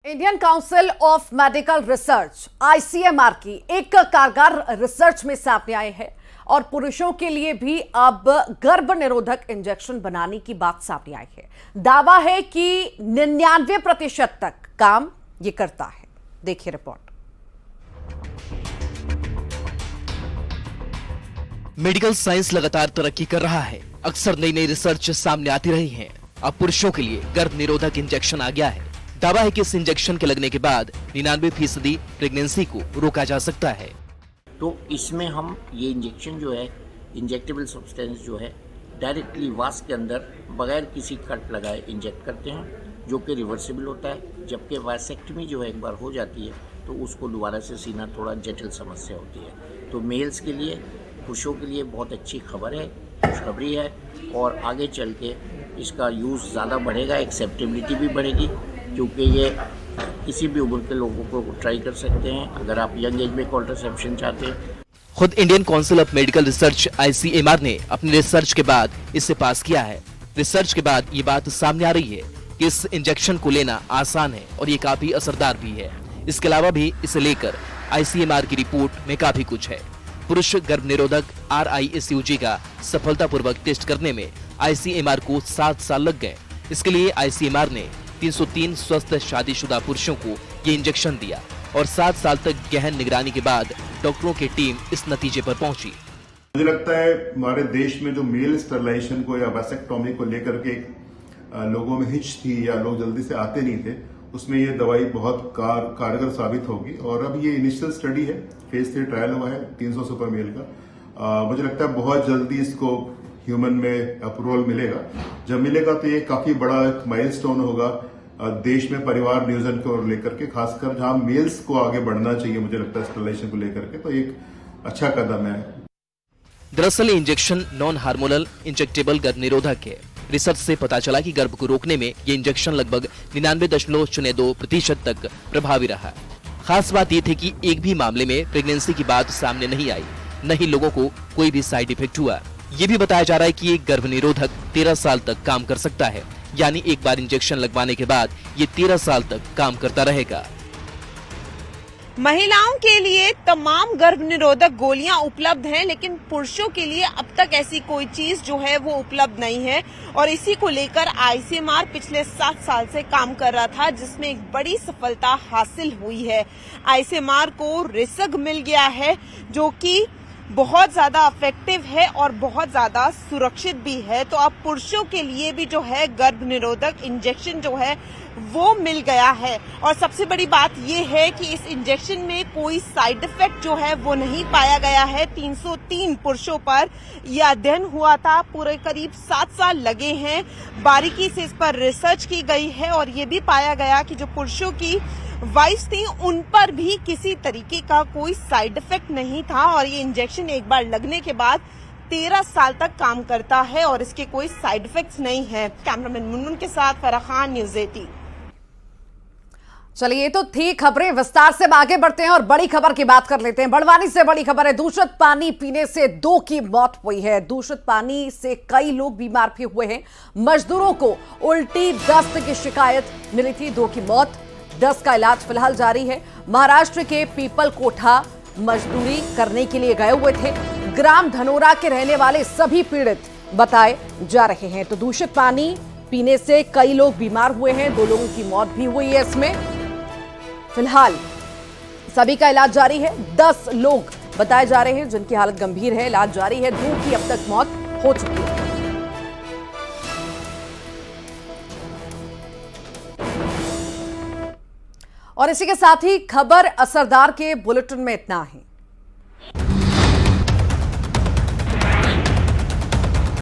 Indian council of medical research ICMR की एक कारगर रिसर्च में सामने आए हैं और पुरुषों के लिए भी अब गर्भ निरोधक इंजेक्शन बनाने की बात सामने आई है। दावा है कि 99% तक काम ये करता है। देखिए रिपोर्ट। मेडिकल साइंस लगातार तरक्की कर रहा है। अक्सर नई नई रिसर्च सामने आती रही है। अब पुरुषों के लिए गर्भ निरोधक इंजेक्शन आ गया है। दावा है कि इस इंजेक्शन के लगने के बाद 99% प्रेगनेंसी को रोका जा सकता है। तो इसमें हम ये इंजेक्शन जो है, इंजेक्टेबल सब्सटेंस जो है, डायरेक्टली वास के अंदर बगैर किसी कट लगाए इंजेक्ट करते हैं, जो कि रिवर्सिबल होता है। जबकि वासेक्टमी जो है एक बार हो जाती है तो उसको दोबारा से सीना थोड़ा जटिल समस्या होती है। तो मेल्स के लिए, पुरुषों के लिए बहुत अच्छी खबर है, खुशखबरी है और आगे चल के इसका यूज़ ज़्यादा बढ़ेगा, एक्सेप्टेबिलिटी भी बढ़ेगी, क्योंकि ये किसी भी उम्र के लोगों को ट्राई कर सकते हैं अगर आप यंग एज में कॉन्ट्रासेप्शन चाहते हैं। खुद Indian council of medical research ICMR ने अपनी रिसर्च के बाद इसे पास किया है। रिसर्च के बाद ये बात सामने आ रही है कि इस इंजेक्शन को लेना आसान है और ये काफी असरदार भी है। इसके अलावा भी इसे लेकर आईसीएमआर की रिपोर्ट में काफी कुछ है। पुरुष गर्भ निरोधक RISUG का सफलतापूर्वक टेस्ट करने में आईसीएमआर को 7 साल लग गए। इसके लिए आईसीएमआर ने 303 स्वस्थ शादीशुदा पुरुषों को ये इंजेक्शन दिया और 7 साल तक गहन निगरानी के बाद डॉक्टरों की टीम इस नतीजे पर पहुंची। मुझे लगता है हमारे देश में जो मेल स्टरलाइजेशन को या वैसेक्टोमी को लेकर के लोगों में हिच थी या लोग जल्दी से आते नहीं थे, उसमें ये दवाई बहुत कारगर साबित होगी। और अब ये इनिशियल स्टडी है, फेज 3 ट्रायल हुआ है 300 सुपर मेल का। मुझे लगता है बहुत जल्दी इसको ह्यूमन में अप्रूवल मिलेगा। जब मिलेगा तो ये काफी बड़ा एक माइलस्टोन होगा देश में परिवार नियोजन को लेकर के, खासकर जहां मेल्स को आगे बढ़ना चाहिए। मुझे लगता है स्टरलाइजेशन को लेकर के तो एक अच्छा कदम है। दरअसल इंजेक्शन नॉन हार्मोनल इंजेक्टेबल गर्भ निरोधक है। रिसर्च से पता चला कि गर्भ को रोकने में ये इंजेक्शन लगभग 99.02% तक प्रभावी रहा। खास बात ये थी कि एक भी मामले में प्रेगनेंसी की बात सामने नहीं आई, न ही लोगों को कोई भी साइड इफेक्ट हुआ। ये भी बताया जा रहा है कि ये गर्भ निरोधक 13 साल तक काम कर सकता है, यानी एक बार इंजेक्शन लगवाने के बाद ये 13 साल तक काम करता रहेगा। महिलाओं के लिए तमाम गर्भ निरोधक गोलियां उपलब्ध हैं, लेकिन पुरुषों के लिए अब तक ऐसी कोई चीज जो है वो उपलब्ध नहीं है और इसी को लेकर आईसीएमआर पिछले 7 साल से काम कर रहा था, जिसमें एक बड़ी सफलता हासिल हुई है। आईसीएमआर को रिसर्च मिल गया है जो कि बहुत ज्यादा इफेक्टिव है और बहुत ज्यादा सुरक्षित भी है। तो अब पुरुषों के लिए भी जो है गर्भ निरोधक इंजेक्शन जो है वो मिल गया है और सबसे बड़ी बात ये है कि इस इंजेक्शन में कोई साइड इफेक्ट जो है वो नहीं पाया गया है। 303 पुरुषों पर यह अध्ययन हुआ था, पूरे करीब 7 साल लगे हैं। बारीकी से इस पर रिसर्च की गई है और ये भी पाया गया कि जो पुरुषों की वाइफ्स थी उन पर भी किसी तरीके का कोई साइड इफेक्ट नहीं था और ये इंजेक्शन एक बार लगने के बाद 13 साल तक काम करता है और इसके कोई साइड इफेक्ट्स नहीं है। कैमरामैन मुनमुन के साथ फराह खान, न्यूज़ 18। चलिए, ये तो थी खबरें। विस्तार से आगे बढ़ते हैं और बड़ी खबर की बात कर लेते हैं। बड़वानी से बड़ी खबर है। दूषित पानी पीने से 2 की मौत हुई है। दूषित पानी से कई लोग बीमार भी हुए हैं। मजदूरों को उल्टी दस्त की शिकायत मिली थी, 2 की मौत। दस्त का इलाज फिलहाल जारी है। महाराष्ट्र के पीपल कोठा मजदूरी करने के लिए गए हुए थे। ग्राम धनोरा के रहने वाले सभी पीड़ित बताए जा रहे हैं। तो दूषित पानी पीने से कई लोग बीमार हुए हैं, 2 लोगों की मौत भी हुई है। इसमें फिलहाल सभी का इलाज जारी है। 10 लोग बताए जा रहे हैं जिनकी हालत गंभीर है, इलाज जारी है। 2 की अब तक मौत हो चुकी है। और इसी के साथ ही खबर असरदार के बुलेटिन में इतना ही।